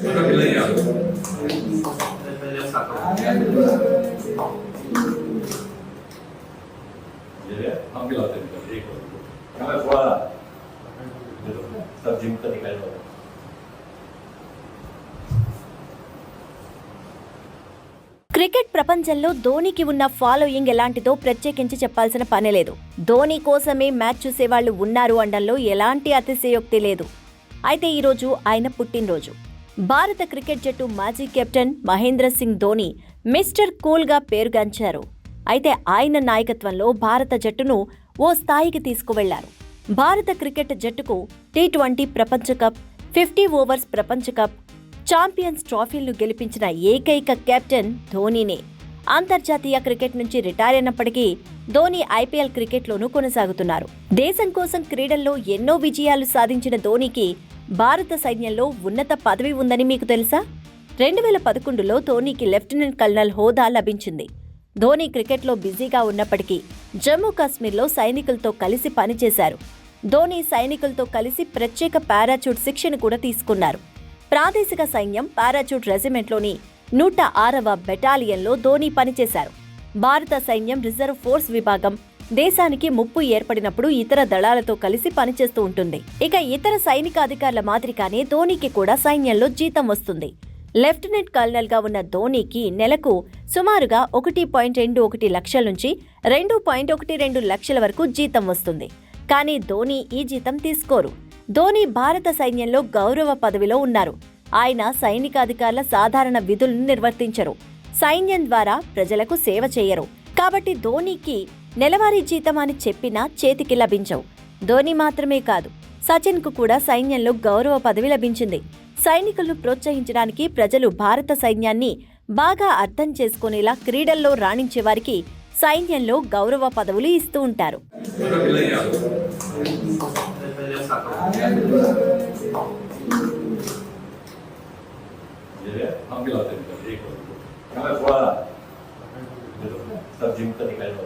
हम खिलाते हैं एक हमें थोड़ा सब जिम का निकाल दो। క్రికెట్ ప్రపంచంలో ధోనీకి ఉన్న ఫాలోయింగ్ ఎలాంటిదో ప్రత్యేకించి చెప్పాల్సిన పనే లేదు. ధోనీ కోసమే మ్యాచ్ చూసేవాళ్లు ఉన్నారు అనడంలో ఎలాంటి అతిశయోక్తి లేదు. అయితే ఈరోజు ఆయన పుట్టినరోజు. భారత క్రికెట్ జట్టు మాజీ కెప్టెన్ మహేంద్ర సింగ్ ధోనీ మిస్టర్ కూల్గా పేరుగాంచారు. అయితే ఆయన నాయకత్వంలో భారత జట్టును ఓ స్థాయికి తీసుకువెళ్లారు. భారత క్రికెట్ జట్టుకు టీ20 ప్రపంచ కప్, 50 ఓవర్స్ ప్రపంచ కప్, ఛాంపియన్స్ ట్రోఫీలను గెలిపించిన ఏకైక కెప్టెన్ ధోనీనే. అంతర్జాతీయ క్రికెట్ నుంచి రిటైర్ అయినప్పటికీ ధోనీ ఐపీఎల్ క్రికెట్లోనూ కొనసాగుతున్నారు. దేశం కోసం క్రీడల్లో ఎన్నో విజయాలు సాధించిన ధోనీకి భారత సైన్యంలో ఉన్నత పదవి ఉందని మీకు తెలుసా? 2011లో ధోనీకి లెఫ్టినెంట్ కల్నల్ హోదా లభించింది. ధోనీ క్రికెట్లో బిజీగా ఉన్నప్పటికీ జమ్మూ కాశ్మీర్లో సైనికులతో కలిసి పనిచేశారు. ధోనీ సైనికులతో కలిసి ప్రత్యేక పారాచూట్ శిక్షణ కూడా తీసుకున్నారు. ప్రాదేశిక సైన్యం పారాచూట్ రెజిమెంట్లోని 106వ బెటాలియన్లో ధోనీ పనిచేశారు. భారత సైన్యం రిజర్వ్ ఫోర్స్ విభాగం దేశానికి ముప్పు ఏర్పడినప్పుడు ఇతర దళాలతో కలిసి పనిచేస్తూ ఉంటుంది. ఇక ఇతర సైనిక అధికారుల మాదిరిగానే ధోనీకి కూడా సైన్యంలో జీతం వస్తుంది. లెఫ్టినెంట్ కల్నల్గా ఉన్న ధోనీకి నెలకు సుమారుగా 1.21 లక్షల నుంచి 2.12 లక్షల వరకు జీతం వస్తుంది. కానీ ధోనీ ఈ జీతం తీసుకోరు. ధోనీ భారత సైన్యంలో గౌరవ పదవిలో ఉన్నారు. ఆయన సైనికాధికారుల సాధారణ విధులను నిర్వర్తించరు. సైన్యం ద్వారా ప్రజలకు సేవ చేయరు. కాబట్టి ధోనీకి నెలవారీ జీతం అని చెప్పినా చేతికి లభించవు. ధోనీ మాత్రమే కాదు, సచిన్కు కూడా సైన్యంలో గౌరవ పదవి లభించింది. సైనికులను ప్రోత్సహించడానికి ప్రజలు భారత సైన్యాన్ని బాగా అర్థం చేసుకునేలా క్రీడల్లో రాణించే వారికి సైన్యంలో గౌరవ పదవులు ఇస్తూ ఉంటారు. हम खिलाते हैं एक हमें थोड़ा सब जिम का निकाल दो।